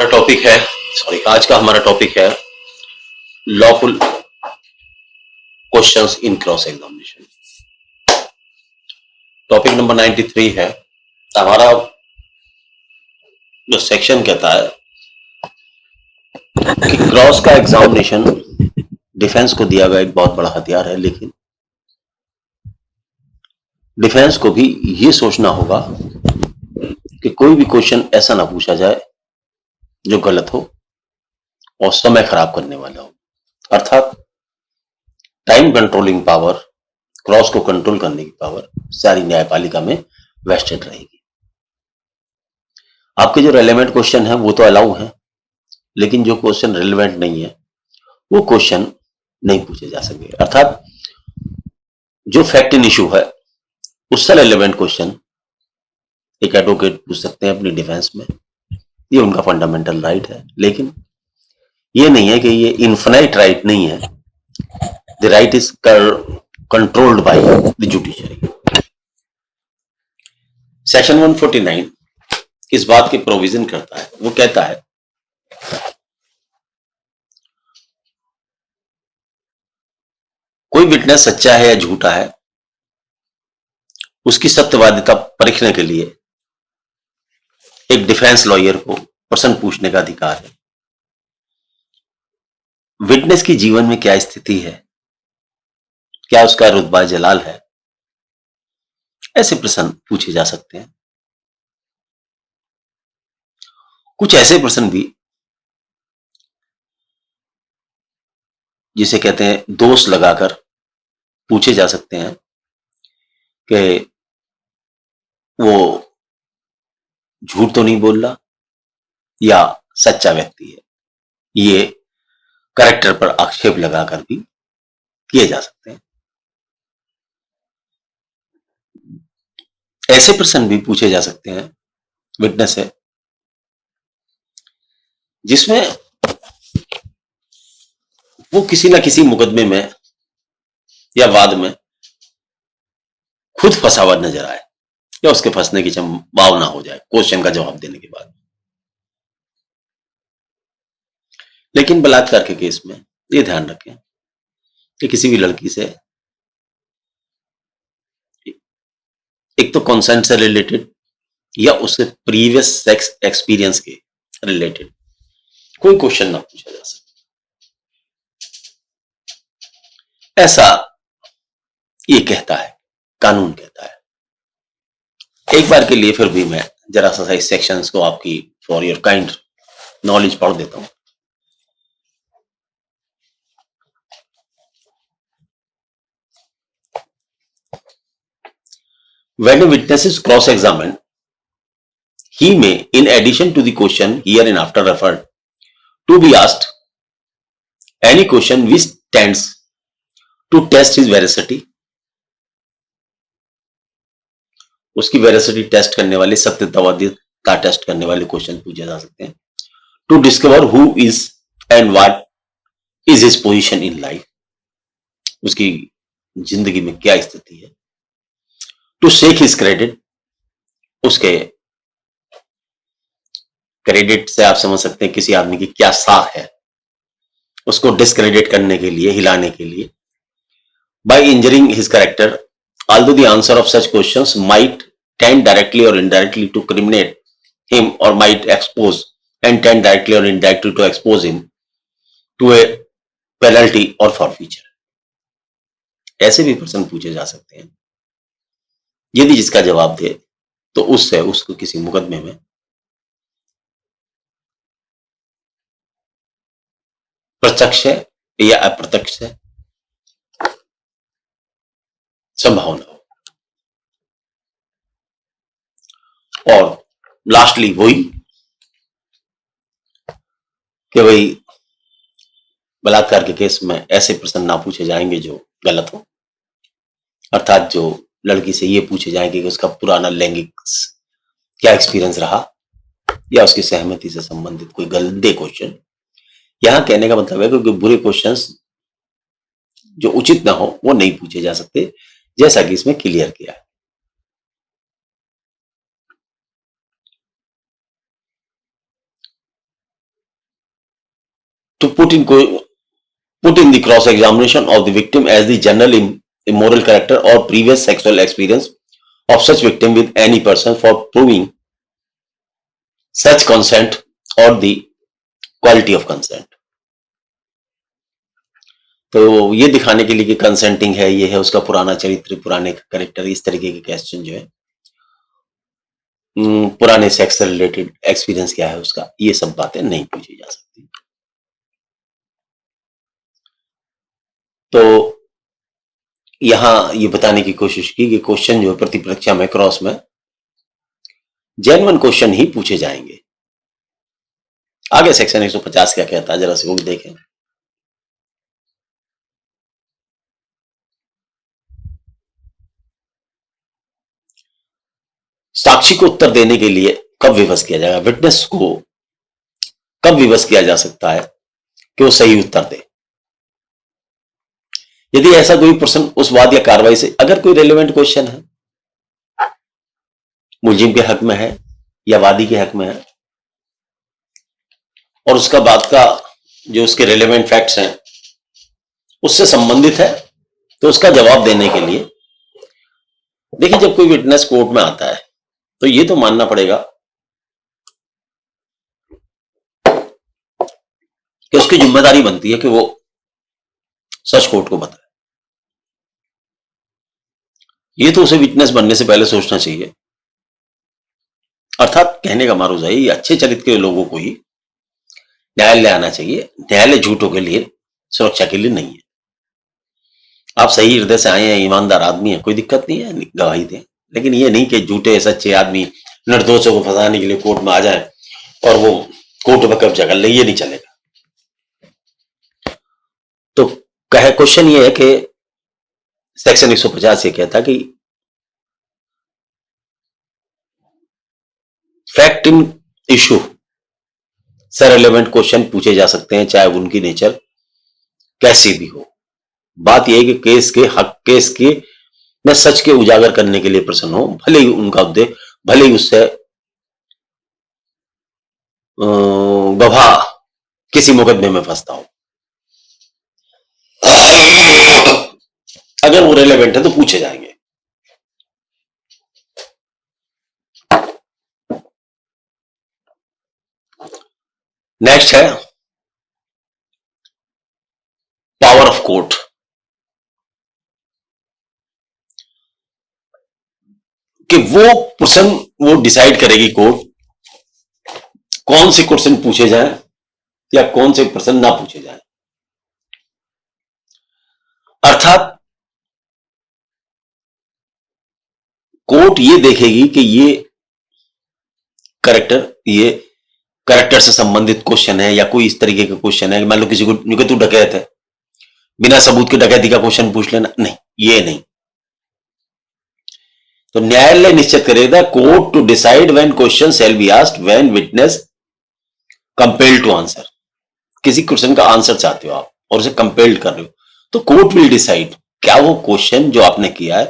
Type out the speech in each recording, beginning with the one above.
Topic है sorry आज का हमारा टॉपिक है lawful questions in cross examination. Topic number 93 है। हमारा जो सेक्शन कहता है कि क्रॉस का एग्जामिनेशन डिफेंस को दिया गया एक बहुत बड़ा हथियार है, लेकिन डिफेंस को भी ये सोचना होगा कि कोई भी क्वेश्चन ऐसा ना पूछा जाए जो गलत हो और समय खराब करने वाला हो। अर्थात टाइम कंट्रोलिंग पावर, क्रॉस को कंट्रोल करने की पावर सारी न्यायपालिका में वेस्टेड रहेगी। आपके जो रेलेवेंट क्वेश्चन है वो तो अलाउ है, लेकिन जो क्वेश्चन रेलेवेंट नहीं है वो क्वेश्चन नहीं पूछे जा सके। अर्थात जो फैक्ट इन इशू है उससे रेलेवेंट क्वेश्चन एक एडवोकेट पूछ सकते हैं अपनी डिफेंस में, ये उनका फंडामेंटल राइट है। लेकिन ये नहीं है कि ये इन्फिनाइट राइट नहीं है। The right is controlled by the judiciary. Section 149 इस बात की प्रोविजन करता है, वो कहता है कोई विटनेस सच्चा है या झूठा है उसकी सत्यवादिता परखने के लिए एक डिफेंस लॉयर को प्रश्न पूछने का अधिकार है। विटनेस की जीवन में क्या स्थिति है, क्या उसका रुतबा जलाल है, ऐसे प्रश्न पूछे जा सकते हैं। कुछ ऐसे प्रश्न भी जिसे कहते हैं दोष लगाकर पूछे जा सकते हैं कि वो झूठ तो नहीं बोल रहा या सच्चा व्यक्ति है। ये कैरेक्टर पर आक्षेप लगाकर भी किए जा सकते हैं। ऐसे प्रश्न भी पूछे जा सकते हैं विटनेस है जिसमें वो किसी ना किसी मुकदमे में या वाद में खुद फंसा हुआ नजर आए या उसके फंसने की संभावना हो जाए क्वेश्चन का जवाब देने के बाद। लेकिन बलात्कार के केस में ये ध्यान रखें कि किसी भी लड़की से एक तो कंसेंट से रिलेटेड या उसके प्रीवियस सेक्स एक्सपीरियंस के रिलेटेड कोई क्वेश्चन ना पूछा जा सके, ऐसा ये कहता है, कानून कहता है। एक बार के लिए फिर भी मैं जरा सा इस सेक्शंस को आपकी फॉर योर काइंड नॉलेज पढ़ देता हूं। When a witness is cross-examined, he may, in addition to the question hereinafter referred, to be asked any question which tends to test his veracity, उसकी वेरासिटी टेस्ट करने वाले, सत्यतावादिता test करने वाले question पूछे जा सकते हैं। To discover who is and what is his position in life, उसकी जिंदगी में क्या स्थिति है। टू शेक हिज क्रेडिट, उसके क्रेडिट से आप समझ सकते हैं किसी आदमी की क्या साख है, उसको डिस्क्रेडिट करने के लिए, हिलाने के लिए। By injuring his character, although the answer of such questions might tend directly or indirectly to criminate him or might expose and tend directly or indirectly to expose him to a penalty or forfeiture। ऐसे भी प्रश्न पूछे जा सकते हैं। यदि जिसका जवाब दे तो उससे उसको किसी मुकदमे में प्रत्यक्ष है या अप्रत्यक्ष है संभावना हो। और लास्टली वही कि भाई बलात्कार के केस में ऐसे प्रश्न ना पूछे जाएंगे जो गलत हो। अर्थात जो लड़की से ये पूछे जाएंगे कि उसका पुराना लैंगिक क्या एक्सपीरियंस रहा या उसकी सहमति से संबंधित कोई गंदे क्वेश्चन। यहां कहने का मतलब है कि बुरे क्वेश्चंस जो उचित ना हो वो नहीं पूछे जा सकते, जैसा कि इसमें क्लियर किया है। to put in the cross examination of the victim as the general immoral character or previous sexual experience of such victim with any person for proving such consent or the quality of consent. तो ये दिखाने के लिए कि consenting है, ये है उसका पुराना चरित्र, पुराने कैरेक्टर, इस तरीके के क्वेश्चन जो है, पुराने सेक्स से रिलेटेड एक्सपीरियंस क्या है उसका, ये सब बातें नहीं पूछी जा सकती। तो यहां ये बताने की कोशिश की कि क्वेश्चन जो है प्रति परीक्षा में क्रॉस में जेन्युइन क्वेश्चन ही पूछे जाएंगे। आगे सेक्शन 150 क्या कहता है जरा से वो भी देखें। साक्षी को उत्तर देने के लिए कब विवश किया जाएगा, विटनेस को कब विवश किया जा सकता है कि वो सही उत्तर दे। यदि ऐसा कोई प्रश्न उस वाद या कार्रवाई से, अगर कोई रेलेवेंट क्वेश्चन है, मुलजिम के हक में है या वादी के हक में है, और उसका बात का जो उसके रेलेवेंट फैक्ट्स हैं उससे संबंधित है, तो उसका जवाब देने के लिए, देखिए जब कोई विटनेस कोर्ट में आता है तो ये तो मानना पड़ेगा कि उसकी जिम्मेदारी बनती है कि वो सच कोर्ट को बताए। ये तो उसे विटनेस बनने से पहले सोचना चाहिए। अर्थात कहने का मारूजा ये अच्छे चरित्र के लोगों को ही न्यायालय आना चाहिए। न्यायालय झूठों के लिए, सुरक्षा के लिए नहीं है। आप सही हृदय से आए हैं, ईमानदार आदमी है, कोई दिक्कत नहीं है, गवाही दें, लेकिन ये नहीं कि झूठे सच्चे आदमी निर्दोषों को फंसाने के लिए कोर्ट में आ जाए और वो कोर्ट में कब्जा कर ले, ये नहीं चलेगा। तो कहे क्वेश्चन ये है कि सेक्शन 150 ये कहता कि फैक्ट इन इशू से रिलेवेंट क्वेश्चन पूछे जा सकते हैं, चाहे उनकी नेचर कैसी भी हो। बात यह है कि केस के में सच के उजागर करने के लिए प्रश्न हो, भले ही उनका उद्देश्य, भले ही उससे गवाह किसी मुकदमे में फंसता हो, अगर वो रिलेवेंट है तो पूछे जाएंगे। नेक्स्ट है पावर ऑफ कोर्ट। कि वो प्रश्न वो डिसाइड करेगी कोर्ट कौन से क्वेश्चन पूछे जाएं या कौन से प्रश्न ना पूछे जाएं। अर्थात कोर्ट ये देखेगी कि ये कैरेक्टर से संबंधित क्वेश्चन है या कोई इस तरीके का क्वेश्चन है। मान लो किसी को तू डकैत है, बिना सबूत के डकैती का क्वेश्चन पूछ लेना, नहीं, ये नहीं। तो न्यायालय निश्चित करेगा court to decide when question shall be asked when witness compelled to answer. किसी क्वेश्चन का आंसर चाहते हो आप और उसे कंपेल्ड कर रहे हो, तो कोर्ट विल डिसाइड क्या वो क्वेश्चन जो आपने किया है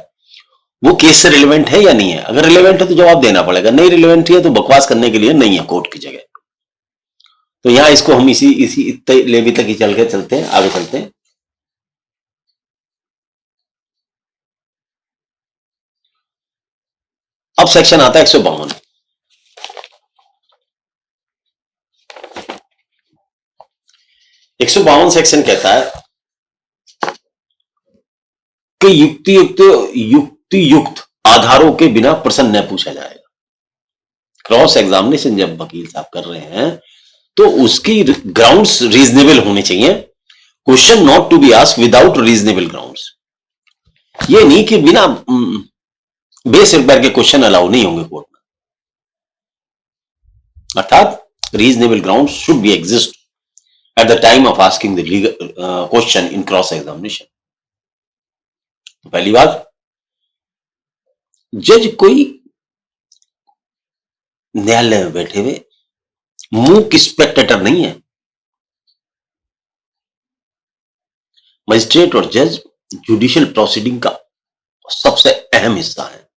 वो केस से रिलेवेंट है या नहीं है। अगर रिलेवेंट है तो जवाब देना पड़ेगा, नहीं रिलेवेंट है तो बकवास करने के लिए नहीं है कोर्ट की जगह। तो यहां इसको हम इसी इतने लेवल तक ही चलते हैं, आगे चलते हैं। अब सेक्शन आता है 152। सेक्शन कहता है कि युक्ति युक्त आधारों के बिना प्रश्न न पूछा जाएगा। क्रॉस एग्जामिनेशन जब वकील साहब कर रहे हैं तो उसकी ग्राउंड्स रीजनेबल होने चाहिए। Question not to be asked without reasonable grounds. ये नहीं कि बिना बेसिर के क्वेश्चन अलाउ नहीं होंगे कोर्ट में। अर्थात reasonable grounds should be exist at the time of asking the legal question in cross examination। तो पहली बात, जज कोई न्यायालय में बैठे हुए मूक स्पेक्टेटर नहीं है। मजिस्ट्रेट और जज जुडिशियल प्रोसीडिंग का सबसे अहम हिस्सा है।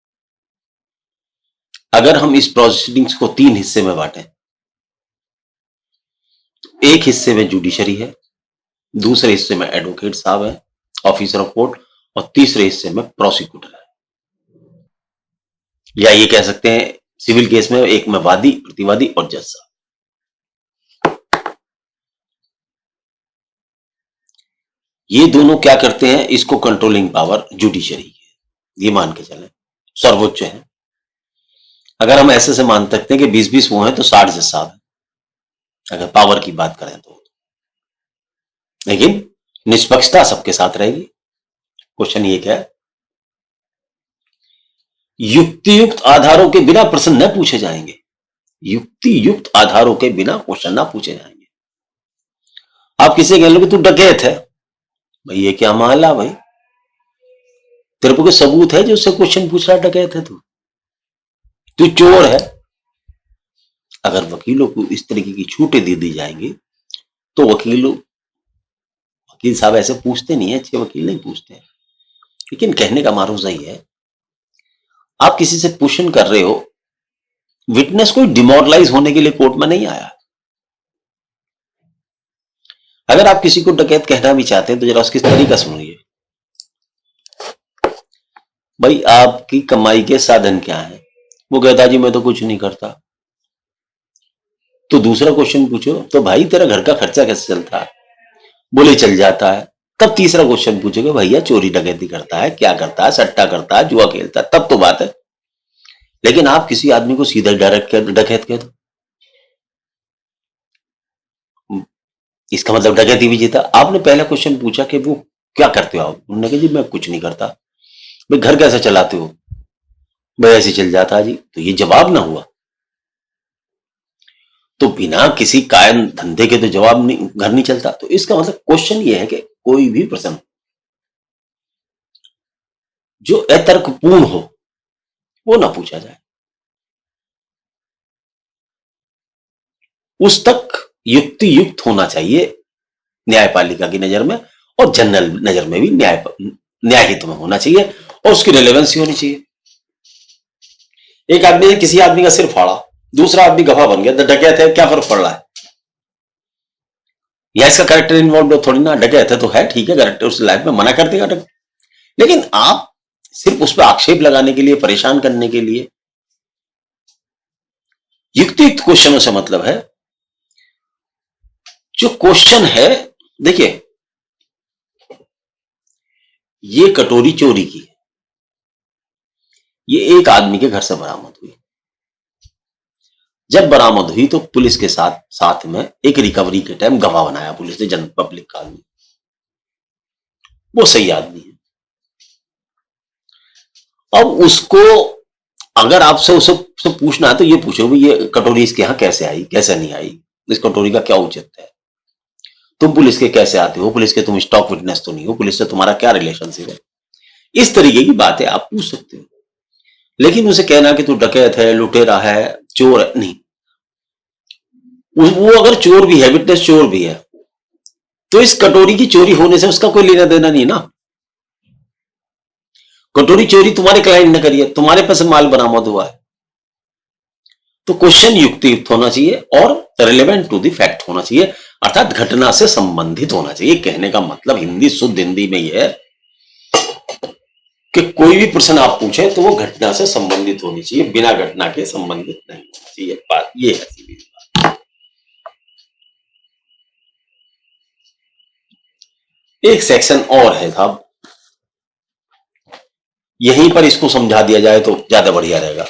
अगर हम इस प्रोसीडिंग्स को 3 हिस्से में बांटें, एक हिस्से में जुडिशरी है, दूसरे हिस्से में एडवोकेट साहब है, ऑफिसर ऑफ कोर्ट, और तीसरे हिस्से में प्रोसिक्यूटर है। या ये कह सकते हैं सिविल केस में एक में वादी, प्रतिवादी और जज साहब। ये दोनों क्या करते हैं, इसको कंट्रोलिंग पावर जुडिशरी की, ये मान के चलें सर्वोच्च है। अगर हम ऐसे से मान सकते हैं कि 20-20 वो हैं तो 60 जज साहब हैं, अगर पावर की बात करें तो। लेकिन निष्पक्षता सबके साथ रहेगी। क्वेश्चन ये क्या है, युक्ति युक्त आधारों के बिना प्रश्न न पूछे जाएंगे। युक्ति युक्त आधारों के बिना क्वेश्चन ना पूछे जाएंगे। आप किसी कह लो कि तू डकैत है, भाई ये क्या मामला भाई, तेरे को कोई सबूत है जो उससे क्वेश्चन पूछ रहा डकैत है तू चोर है। अगर वकीलों को इस तरीके की छूटें दे दी जाएंगी तो वकील साहब ऐसे पूछते नहीं है, अच्छे वकील नहीं पूछते हैं। लेकिन कहने का मारूजा ही है, आप किसी से क्वेश्चन कर रहे हो, विटनेस कोई डिमोरलाइज होने के लिए कोर्ट में नहीं आया। अगर आप किसी को डकैत कहना भी चाहते हैं तो जरा उसकी तरीका सुनिए। भाई आपकी कमाई के साधन क्या है, वो कहता जी मैं तो कुछ नहीं करता। तो दूसरा क्वेश्चन पूछो तो भाई तेरा घर का खर्चा कैसे चलता है, बोले चल जाता है। तब तीसरा क्वेश्चन पूछोगे भैया चोरी डकैती करता है, क्या करता है, सट्टा करता है, जुआ खेलता है, तब तो बात है। लेकिन आप किसी आदमी को सीधा डायरेक्ट डकैत कह दो, इसका मतलब डकैती भी जीता। आपने पहला क्वेश्चन पूछा कि वो क्या करते हो आप, उन्होंने कहा जी मैं कुछ नहीं करता। भाई घर कैसे चलाते हो, भाई ऐसे चल जाता है जी। तो ये जवाब ना हुआ। तो बिना किसी कायम धंधे के तो जवाब नहीं, घर नहीं चलता। तो इसका मतलब क्वेश्चन ये है कि कोई भी प्रश्न जो अतर्कपूर्ण हो वो ना पूछा जाए। उस तक युक्ति युक्त होना चाहिए न्यायपालिका की नजर में, और जनरल नजर में भी न्यायहित में होना चाहिए, और उसकी रेलेवेंसी होनी चाहिए। एक आदमी ने किसी आदमी का सिर फाड़ा, दूसरा आदमी गवाह बन गया, तो डकैत है, क्या फर्क पड़ रहा है? या इसका कैरेक्टर इन्वॉल्व थोड़ी ना, डकैत है तो है ठीक है, कैरेक्टर उस लाइफ में मना कर देगा डकैत। लेकिन आप सिर्फ उस पर आक्षेप लगाने के लिए, परेशान करने के लिए, युक्तियुक्त क्वेश्चनों से मतलब है जो क्वेश्चन है। देखिए ये कटोरी चोरी की है, ये एक आदमी के घर से बरामद हुई। जब बरामद हुई तो पुलिस के साथ साथ में एक रिकवरी के टाइम गवाह बनाया पुलिस ने, जन पब्लिक का आदमी, वो सही आदमी है। अब उसको अगर आपसे उसे पूछना है तो ये पूछो भी ये कटोरी इसके यहां कैसे आई, कैसे नहीं आई, इस कटोरी का क्या औचित्य है, तुम पुलिस के कैसे आते हो, पुलिस के तुम स्टॉक विटनेस तो नहीं हो, पुलिस से तुम्हारा क्या रिलेशनशिप है। इस तरीके की बातें आप पूछ सकते हो। लेकिन उसे कहना कि तू डकैत है, लुटेरा है, चोर है, नहीं। वो अगर चोर भी है, विटनेस चोर भी है, तो इस कटोरी की चोरी होने से उसका कोई लेना देना नहीं ना। कटोरी चोरी तुम्हारे क्लाइंट ने करी है, तुम्हारे पास माल बरामद हुआ है। तो क्वेश्चन युक्तियुक्त होना चाहिए और रिलेवेंट टू द फैक्ट होना चाहिए, अर्थात घटना से संबंधित होना चाहिए। कहने का मतलब हिंदी, शुद्ध हिंदी में यह है कि कोई भी प्रश्न आप पूछे तो वो घटना से संबंधित होनी चाहिए, बिना घटना के संबंधित नहीं होना चाहिए। बात ये है सीधी बात। एक सेक्शन और है साहब, यहीं पर इसको समझा दिया जाए तो ज्यादा बढ़िया रहेगा।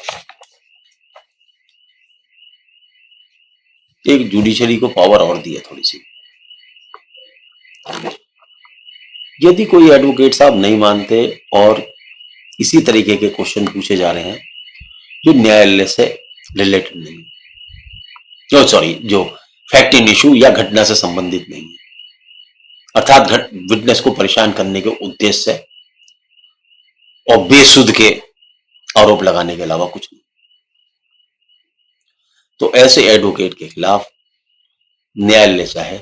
एक जुडिशरी को पावर और दी है थोड़ी सी। यदि कोई एडवोकेट साहब नहीं मानते और इसी तरीके के क्वेश्चन पूछे जा रहे हैं जो न्यायालय से रिलेटेड नहीं, जो फैक्ट इन इशू या घटना से संबंधित नहीं है, अर्थात विटनेस को परेशान करने के उद्देश्य से और बेसुध के आरोप लगाने के अलावा कुछ नहीं, तो ऐसे एडवोकेट के खिलाफ न्यायालय चाहे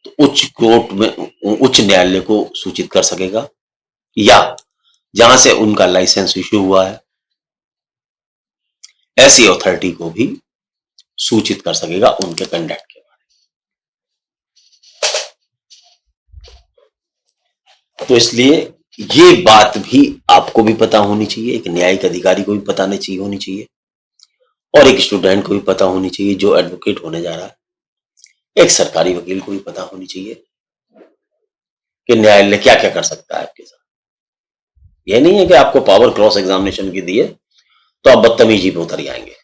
तो उच्च कोर्ट में, उच्च न्यायालय को सूचित कर सकेगा, या जहां से उनका लाइसेंस इश्यू हुआ है ऐसी अथॉरिटी को भी सूचित कर सकेगा उनके कंडक्ट के बारे में। तो इसलिए ये बात भी आपको भी पता होनी चाहिए, एक न्यायिक अधिकारी को भी पता नहीं चाहिए होनी चाहिए, और एक स्टूडेंट को भी पता होनी चाहिए जो एडवोकेट होने जा रहा है, एक सरकारी वकील को भी पता होनी चाहिए कि न्यायालय क्या क्या कर सकता है आपके साथ। यह नहीं है कि आपको पावर क्रॉस एग्जामिनेशन की दी है तो आप बदतमीजी पे उतर जाएंगे।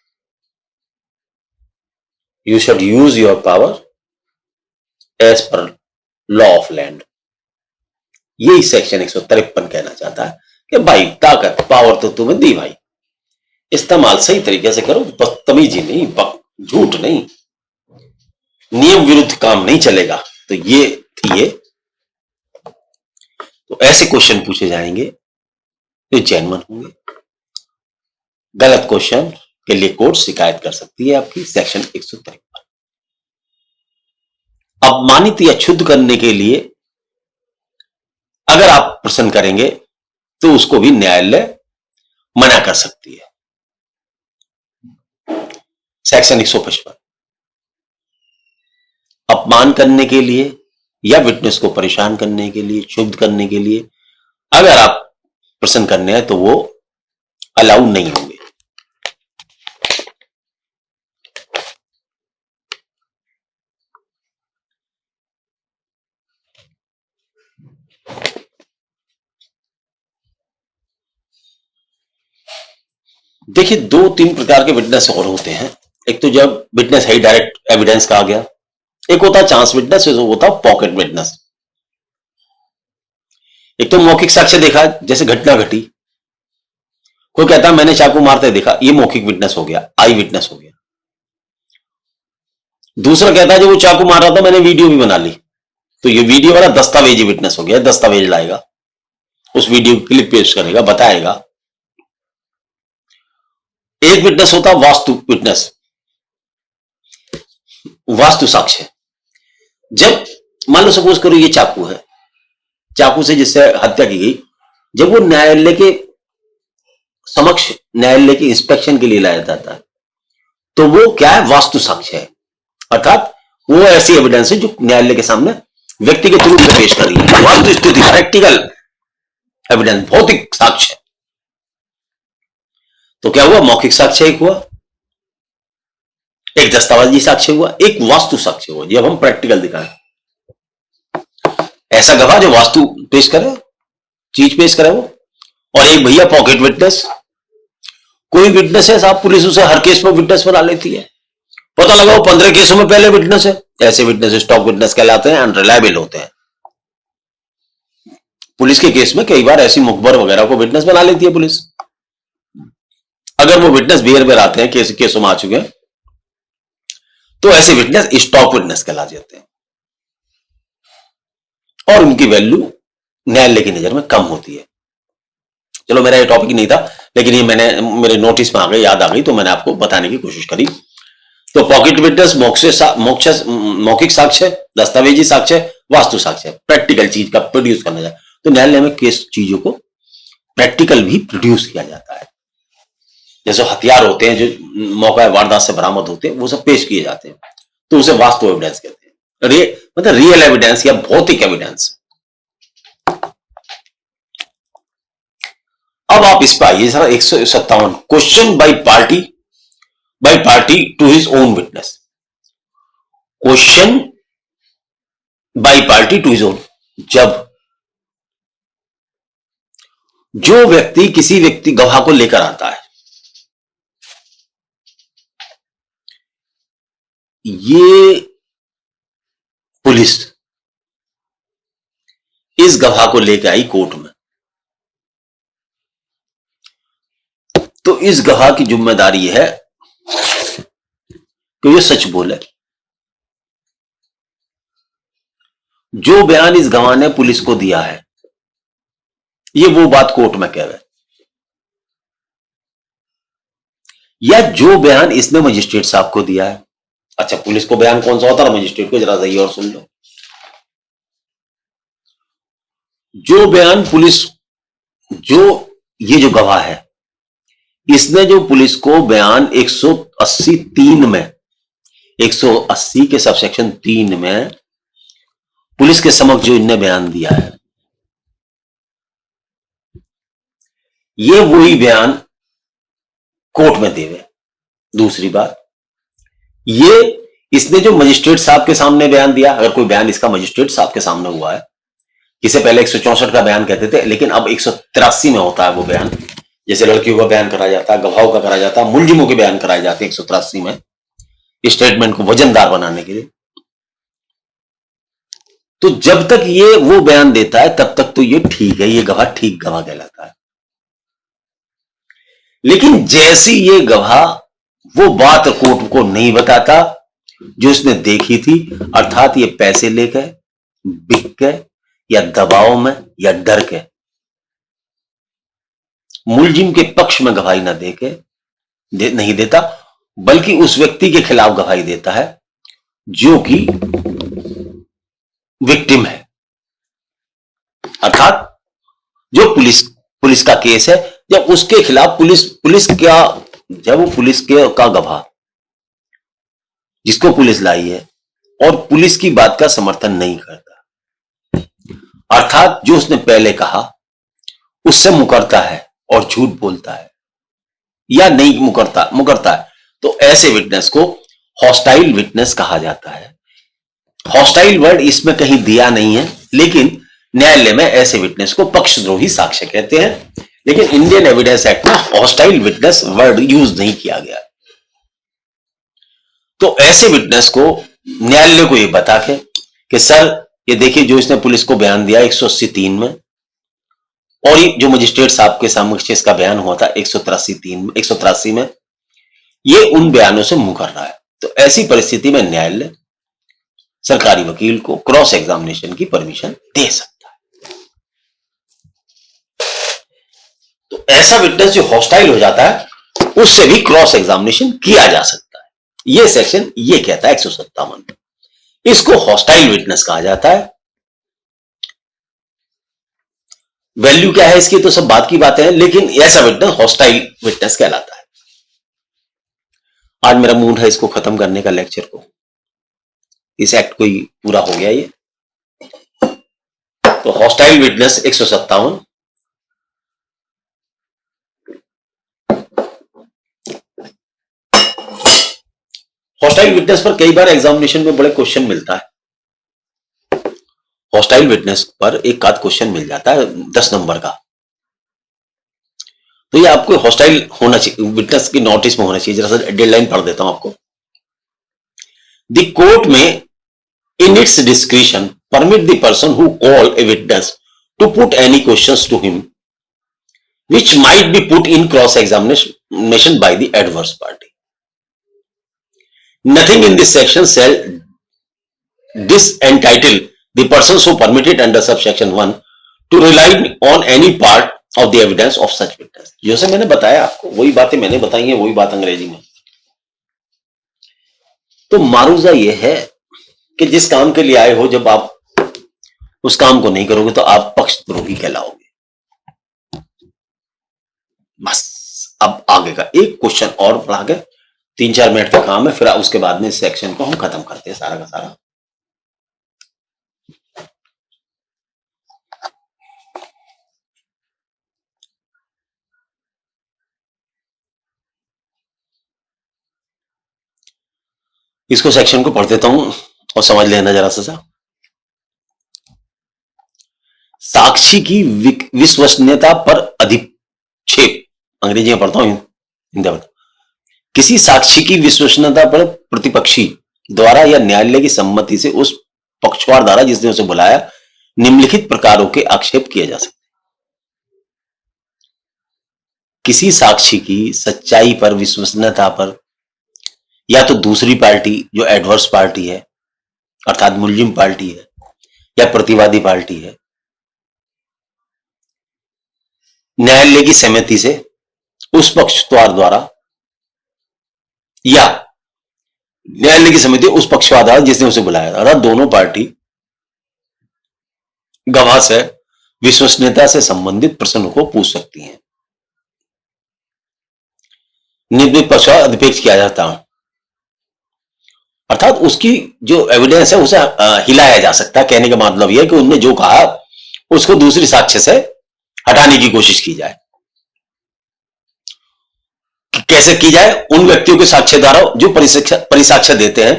You should use your power as per law of land. यही सेक्शन 153 कहना चाहता है कि भाई ताकत पावर तो तुम्हें दी भाई, इस्तेमाल सही तरीके से करो, बदतमीजी नहीं, झूठ नहीं, नियम विरुद्ध काम नहीं चलेगा। तो ये थी ये। तो ऐसे क्वेश्चन पूछे जाएंगे तो जेन्युइन होंगे। गलत क्वेश्चन के लिए कोर्ट शिकायत कर सकती है आपकी, सेक्शन 153। अपमानित या क्षुद्ध करने के लिए अगर आप प्रश्न करेंगे तो उसको भी न्यायालय मना कर सकती है, सेक्शन 155। अपमान करने के लिए या विटनेस को परेशान करने के लिए, क्षुब्ध करने के लिए अगर आप प्रश्न करने हैं तो वो अलाउ नहीं होंगे। देखिए, दो तीन प्रकार के विटनेस और होते हैं। एक तो जब विटनेस है डायरेक्ट एविडेंस का आ गया, एक होता है चांस विटनेस, एक होता है पॉकेट विटनेस। एक तो मौखिक साक्ष्य देखा, जैसे घटना घटी, कोई कहता है मैंने चाकू मारते देखा, ये मौखिक विटनेस हो गया, आई विटनेस हो गया। दूसरा कहता है जो वो चाकू मार रहा था मैंने वीडियो भी बना ली, तो ये वीडियो वाला दस्तावेजी विटनेस हो गया, दस्तावेज लाएगा, उस वीडियो की क्लिप पेश करेगा, बताएगा। एक विटनेस होता है वास्तु विटनेस, वास्तु साक्ष्य। जब मान लो सपोज करो ये चाकू है, चाकू से जिससे हत्या की गई, जब वो न्यायालय के समक्ष, न्यायालय के इंस्पेक्शन के लिए लाया जाता है तो वो क्या है, वास्तु साक्ष्य है। अर्थात वो ऐसी एविडेंस है जो न्यायालय के सामने व्यक्तिगत रूप में पेश कर रही है, वास्तु स्थिति, प्रैक्टिकल एविडेंस, भौतिक साक्ष्य। तो क्या हुआ, मौखिक साक्ष्य एक हुआ, एक दस्तावेजी साक्ष्य हुआ, एक वास्तु साक्ष्य हुआ, जब हम प्रैक्टिकल दिखाएं, ऐसा गवाह जो वास्तु पेश करे, चीज पेश करे वो। और एक भैया पॉकेट विटनेस, कोई विटनेस है साहब, पुलिस उसे हर केस में विटनेस बना लेती है, पता लगा वो 15 केसों में पहले विटनेस है। ऐसे विटनेस स्टॉक विटनेस कहलाते हैं, अनरिलायबल होते हैं। पुलिस के केस में कई बार ऐसी मुखबर वगैरह को विटनेस बना लेती है पुलिस। अगर वो विटनेस बेर बेर आते हैं, केसों में आ चुके हैं, तो ऐसे विटनेस स्टॉक विटनेस कहला जाते हैं और उनकी वैल्यू न्यायालय की नजर में कम होती है। चलो, मेरा ये टॉपिक नहीं था, लेकिन ये मैंने मेरे नोटिस में आ गई, याद आ गई, तो मैंने आपको बताने की कोशिश करी। तो पॉकेट विटनेस मौखिक साक्ष्य, दस्तावेजी साक्ष्य, वास्तु साक्ष्य, प्रैक्टिकल चीज का प्रोड्यूस करना जाए। तो न्यायालय में केस चीजों को प्रैक्टिकल भी प्रोड्यूस किया जाता है। जैसे हथियार होते हैं जो मौका वारदात से बरामद होते हैं, वो सब पेश किए जाते हैं, तो उसे वास्तु एविडेंस कहते हैं, मतलब रियल एविडेंस या भौतिक एविडेंस। अब आप इस पर आइए जरा, 157 question by party to his own witness. Question by party to his own, जब जो व्यक्ति किसी व्यक्ति गवाह को लेकर आता है, ये पुलिस इस गवाह को लेकर आई कोर्ट में, तो इस गवाह की जिम्मेदारी है कि ये सच बोले। जो बयान इस गवाह ने पुलिस को दिया है, ये वो बात कोर्ट में कह रहा है, या जो बयान इसने मजिस्ट्रेट साहब को दिया है। अच्छा, पुलिस को बयान कौन सा होता है, मजिस्ट्रेट को, जरा सही और सुन लो। जो बयान पुलिस, ये जो गवाह है, इसने जो पुलिस को बयान 180(3) में, 180 के सबसेक्शन 3 में पुलिस के समक्ष जो इनने बयान दिया है, ये वही बयान कोर्ट में देवे। दूसरी बात, ये इसने जो मजिस्ट्रेट साहब के सामने बयान दिया, अगर कोई बयान इसका मजिस्ट्रेट साहब के सामने हुआ है, इसे पहले 164 का बयान कहते थे, लेकिन अब 183 में होता है वो बयान। जैसे लड़कियों का बयान कराया जाता है, गवाहों का कराया जाता है, मुलजिमों के बयान कराए जाते हैं 183 में, स्टेटमेंट को वजनदार बनाने के लिए। तो जब तक ये वो बयान देता है तब तक तो ये ठीक है, ये गवाह ठीक गवाह कहलाता है। लेकिन जैसी ये गवाह वो बात कोर्ट को नहीं बताता जो इसने देखी थी, अर्थात ये पैसे लेकर, बिक के, या दबाव में, या डर के मुलजिम के पक्ष में गवाही ना नहीं देता, बल्कि उस व्यक्ति के खिलाफ गवाही देता है जो कि विक्टिम है। अर्थात जो पुलिस का केस है, जब उसके खिलाफ जब वो पुलिस का गवाह जिसको पुलिस लाई है और पुलिस की बात का समर्थन नहीं करता, अर्थात जो उसने पहले कहा उससे मुकरता है और झूठ बोलता है या नहीं मुकरता है, तो ऐसे विटनेस को हॉस्टाइल विटनेस कहा जाता है। हॉस्टाइल वर्ड इसमें कहीं दिया नहीं है, लेकिन न्यायालय में ऐसे विटनेस को पक्षद्रोही साक्ष्य कहते हैं, लेकिन इंडियन एविडेंस एक्ट में हॉस्टाइल विटनेस वर्ड यूज नहीं किया गया। तो ऐसे विटनेस को न्यायालय को यह बता के कि सर ये देखिए जो इसने पुलिस को बयान दिया 183 में, और जो मजिस्ट्रेट साहब के सामने इसका बयान हुआ था 183 में, ये उन बयानों से मुकर रहा है। तो ऐसी परिस्थिति में न्यायालय सरकारी वकील को क्रॉस एग्जामिनेशन की परमिशन दे सकता है। तो ऐसा विटनेस जो हॉस्टाइल हो जाता है उससे भी क्रॉस एग्जामिनेशन किया जा सकता है। यह सेक्शन ये कहता है 157, इसको हॉस्टाइल विटनेस कहा जाता है। वैल्यू क्या है इसकी तो सब बात की बातें हैं, लेकिन ऐसा विटनेस हॉस्टाइल विटनेस कहलाता है। आज मेरा मूड है इसको खत्म करने का, लेक्चर को, इस एक्ट को ही पूरा हो गया ये। तो हॉस्टाइल विटनेस 157, हॉस्टाइल विटनेस पर कई बार एग्जामिनेशन में बड़े क्वेश्चन मिलता है। हॉस्टाइल विटनेस पर एक आध क्वेश्चन मिल जाता है 10 नंबर का, तो ये आपको हॉस्टाइल होना चाहिए, विटनेस की नोटिस में होना चाहिए। जरा सा डेडलाइन पढ़ देता हूं आपको। द कोर्ट में in its discretion permit the person who call a witness to put any questions to him which might be put in cross examination by the adverse party. Nothing in this section shall disentitle the persons who permitted under subsection 1 to rely on any part of the evidence of such witness. जैसे मैंने बताया आपको वही बातें मैंने बताई हैं, वही बात अंग्रेजी में। तो मारूजा यह है कि जिस काम के लिए आए हो, जब आप उस काम को नहीं करोगे तो आप पक्षद्रोही कहलाओगे। बस अब आगे का एक क्वेश्चन और पढ़ा के 3-4 मिनट का काम है, फिर उसके बाद में इस सेक्शन को हम खत्म करते हैं सारा का सारा। इसको सेक्शन को पढ़ देता हूं और समझ लेना जरा सा। साक्षी की विश्वसनीयता पर अधिक्षेप, अंग्रेजी में पढ़ता हूं, हिंदी में। किसी साक्षी की विश्वसनीयता पर प्रतिपक्षी द्वारा या न्यायालय की सम्मति से उस पक्षकार द्वारा जिसने उसे बुलाया निम्नलिखित प्रकारों के आक्षेप किए जा सकते। किसी साक्षी की सच्चाई पर, विश्वसनीयता पर, या तो दूसरी पार्टी जो एडवर्स पार्टी है अर्थात मुलजिम पार्टी है या प्रतिवादी पार्टी है, न्यायालय की सहमति से उस पक्षकार द्वारा या न्यायालय की सहमति उस पक्षकार द्वारा जिसने उसे बुलाया, अर्थात दोनों पार्टी गवाह से विश्वसनीयता से संबंधित प्रश्नों को पूछ सकती हैं। निम्नलिखित पक्ष का अधिपेक्ष किया जाता है, अर्थात उसकी जो एविडेंस है उसे हिलाया जा सकता है। कहने का मतलब यह है कि उनने जो कहा उसको दूसरी साक्ष्य से हटाने की कोशिश की जाए। कैसे की जाए? उन व्यक्तियों के साक्ष्य द्वारा जो परिसाक्ष्य देते हैं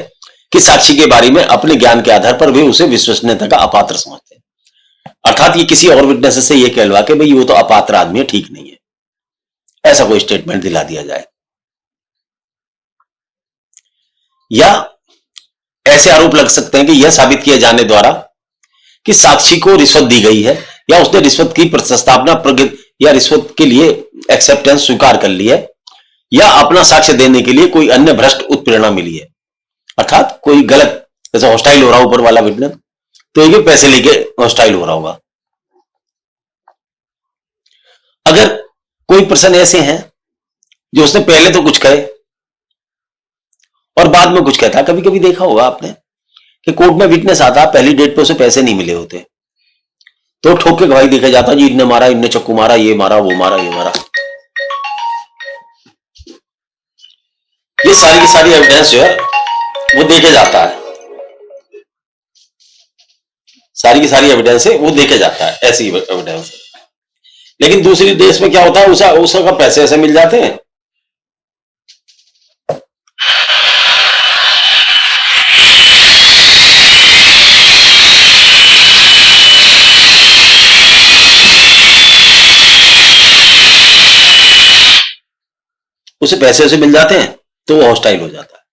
कि साक्षी के बारे में अपने ज्ञान के आधार पर वे उसे विश्वसनीयता का अपात्र समझते हैं। अर्थात ये किसी और विटनेस से ये कहलवा के भाई वो तो अपात्र आदमी है, ठीक नहीं है, ऐसा कोई स्टेटमेंट दिला दिया जाए। या ऐसे आरोप लग सकते हैं कि यह साबित किए जाने द्वारा कि साक्षी को रिश्वत दी गई है या उसने रिश्वत की प्रस्तावना या रिश्वत के लिए एक्सेप्टेंस स्वीकार कर ली है या अपना साक्ष्य देने के लिए कोई अन्य भ्रष्ट उत्प्रेरणा मिली है। अर्थात कोई गलत, जैसे हॉस्टाइल हो रहा ऊपर वाला विटनेस, तो ये पैसे लेके हॉस्टाइल हो रहा होगा। अगर कोई पर्सन ऐसे हैं जो उसने पहले तो कुछ कहे और बाद में कुछ कहता, कभी कभी देखा होगा आपने कि कोर्ट में विटनेस आता, पहली डेट पे उसे पैसे नहीं मिले होते तो ठोक के गवाही देखा जाता, जी इनने मारा, इनने चक्कू मारा, ये मारा, वो मारा, ये मारा। ये सारी की सारी एविडेंस जो है वो देखे जाता है, सारी की सारी एविडेंस है वो देखे जाता है, ऐसी एविडेंस। लेकिन दूसरी देश में क्या होता है, उसका पैसे ऐसे मिल जाते हैं। उसे पैसे ऐसे मिल जाते हैं तो वो हॉस्टाइल हो जाता है।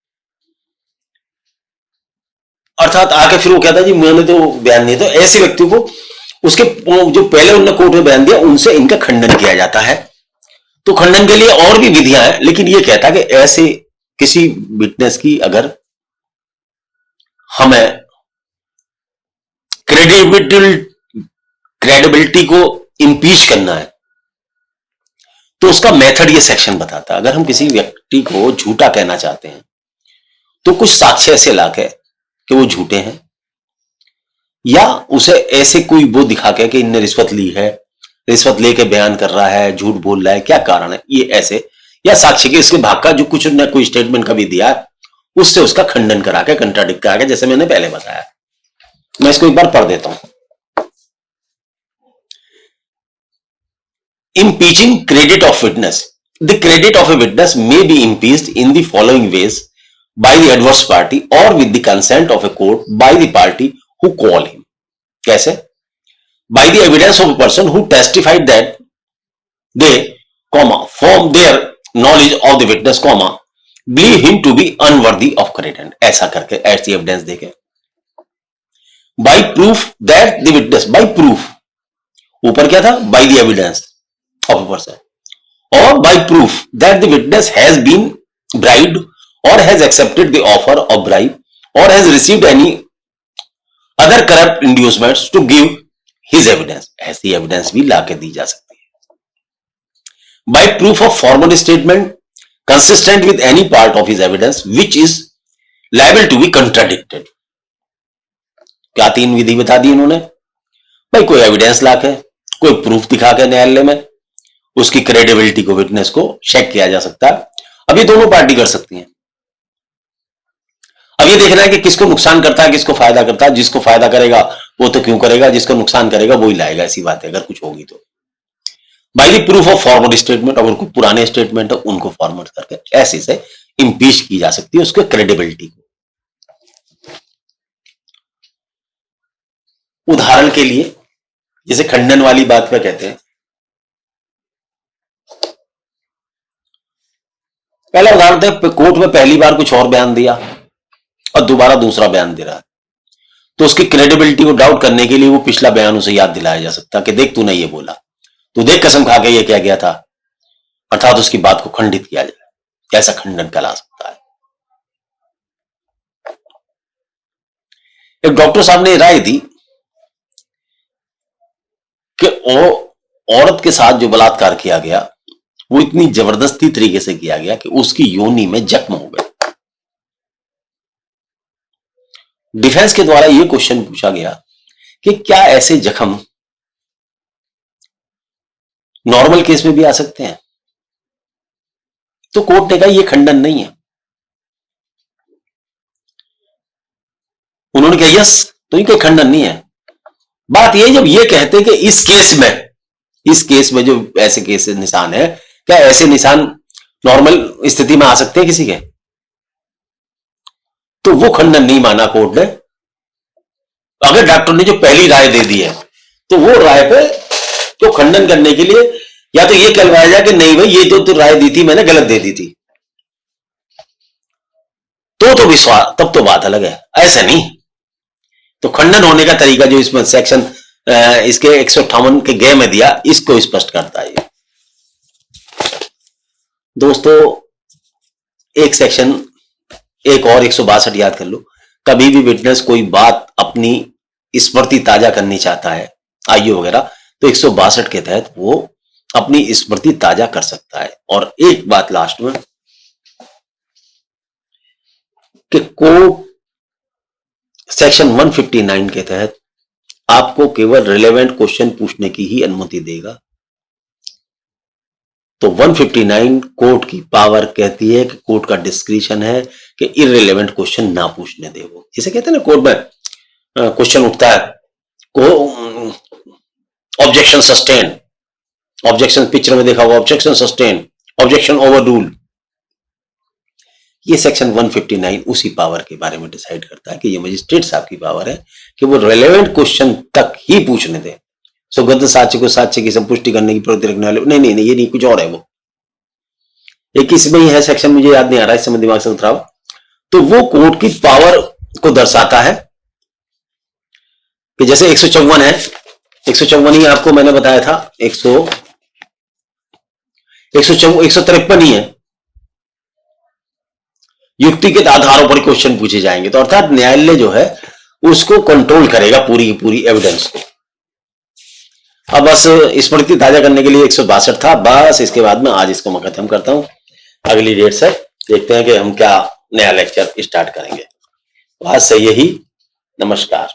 अर्थात आके फिर वो कहता है जी मैंने तो बयान नहीं, तो ऐसे व्यक्ति को उसके जो पहले उन्होंने कोर्ट में बयान दिया उनसे इनका खंडन किया जाता है। तो खंडन के लिए और भी विधियां हैं, लेकिन ये कहता है कि ऐसे किसी विटनेस की अगर हमें क्रेडिबिलिटी को इंपीच करना है तो उसका मेथड ये सेक्शन बताता है। अगर हम किसी व्यक्ति को झूठा कहना चाहते हैं तो कुछ साक्ष्य ऐसे लाके कि वो झूठे हैं या उसे ऐसे कोई वो दिखा के कि इनने रिश्वत ली है, रिश्वत लेके बयान कर रहा है, झूठ बोल रहा है, क्या कारण है, ये ऐसे, या साक्ष्य के इसके भाग का जो कुछ उन्होंने कोई स्टेटमेंट कभी दिया उससे उसका खंडन करा के, कंट्राडिक्ट करा के, जैसे मैंने पहले बताया। मैं इसको एक बार पढ़ देता हूं। Impeaching credit of witness. The credit of a witness may be impeached in the following ways: by the adverse party or with the consent of a court by the party who call him. कैसे? By the evidence of a person who testified that they, from their knowledge of the witness, believe him to be unworthy of credit. ऐसा करके ऐसी evidence देके। By proof that the witness, by proof, ऊपर क्या था? By the evidence of a person, or by proof that the witness has been bribed or has accepted the offer of bribe or has received any other corrupt inducements to give his evidence. ऐसी evidence भी लाके दी जा सकती है। By proof of formal statement consistent with any part of his evidence which is liable to be contradicted. क्या तीन विधि बता दी इन्होंने? भाई कोई एविडेंस लाके, कोई प्रूफ दिखा के न्यायालय में उसकी क्रेडिबिलिटी को, विटनेस को चेक किया जा सकता है। अब ये दोनों पार्टी कर सकती हैं। अब ये देखना है कि किसको नुकसान करता है, किसको फायदा करता है। जिसको फायदा करेगा वो तो क्यों करेगा, जिसको नुकसान करेगा वो ही लाएगा, ऐसी बात है अगर कुछ होगी तो। By the proof of forward statement, अगर कोई पुराने स्टेटमेंट है उनको फॉरवर्ड करके ऐसे से इंपीच की जा सकती है उसके क्रेडिबिलिटी को। उदाहरण के लिए जैसे खंडन वाली बात में कहते हैं, पहला उदाहरण था, कोर्ट में पहली बार कुछ और बयान दिया और दोबारा दूसरा बयान दे रहा है, तो उसकी क्रेडिबिलिटी को डाउट करने के लिए वो पिछला बयान उसे याद दिलाया जा सकता कि देख तूने ये बोला, तू देख कसम खा के ये क्या गया था, अर्थात उसकी बात को खंडित किया जाए। ऐसा खंडन कहला सकता है। एक डॉक्टर साहब ने राय दी कि औरत के साथ जो बलात्कार किया गया वो इतनी जबरदस्ती तरीके से किया गया कि उसकी योनि में जख्म हो गए। डिफेंस के द्वारा यह क्वेश्चन पूछा गया कि क्या ऐसे जख्म नॉर्मल केस में भी आ सकते हैं? तो कोर्ट ने कहा यह खंडन नहीं है। उन्होंने कहा यस, तो ये कोई खंडन नहीं है। बात यह जब ये कहते कि इस केस में जो ऐसे केस निशान है, क्या ऐसे निशान नॉर्मल स्थिति में आ सकते हैं किसी के, तो वो खंडन नहीं माना कोर्ट ने। अगर डॉक्टर ने जो पहली राय दे दी है तो वो राय पे तो खंडन करने के लिए या तो ये कहलवाया जाए कि नहीं भाई ये तो राय दी थी मैंने गलत दे दी थी, तो विश्वास, तब तो बात अलग है। ऐसा नहीं, तो खंडन होने का तरीका जो इसमें सेक्शन इसके 158 के ग में दिया, इसको स्पष्ट करता है। दोस्तों एक सेक्शन एक और 162 याद कर लो। कभी भी विटनेस कोई बात अपनी स्मृति ताजा करनी चाहता है, आईओ वगैरह, तो 162 के तहत वो अपनी स्मृति ताजा कर सकता है। और एक बात लास्ट में कि कोर्ट सेक्शन 159 के तहत आपको केवल रिलेवेंट क्वेश्चन पूछने की ही अनुमति देगा। तो 159 कोर्ट की पावर कहती है कि कोर्ट का डिस्क्रिशन है कि इररिलेवेंट क्वेश्चन ना पूछने दे। वो जिसे कहते हैं ना कोर्ट में क्वेश्चन उठता है को ऑब्जेक्शन सस्टेन, ऑब्जेक्शन पिक्चर में देखा हुआ, objection sustain, objection over rule. ये सेक्शन 159 उसी पावर के बारे में डिसाइड करता है कि ये मजिस्ट्रेट साहब की पावर है कि वो रिलेवेंट क्वेश्चन तक ही पूछने दे। सुगंध साक्ष्य को साक्ष्य की संपुष्टि करने की प्रवृत्ति रखने वाले नहीं, ये नहीं, कुछ और है। वो एक इसमें ही है सेक्शन, मुझे याद नहीं आ रहा, इस समय दिमाग से उतरा। तो वो कोर्ट की पावर को दर्शाता है कि जैसे 154 है, 154 ही आपको मैंने बताया था, 153 ही है, युक्ति के आधारों पर क्वेश्चन पूछे जाएंगे। तो अर्थात न्यायालय जो है उसको कंट्रोल करेगा पूरी की पूरी एविडेंस को। अब बस स्मृति ताजा करने के लिए 162 था बस। इसके बाद में आज इसको मैं खत्म करता हूं, अगली डेट से देखते हैं कि हम क्या नया लेक्चर स्टार्ट करेंगे। आज से यही, नमस्कार।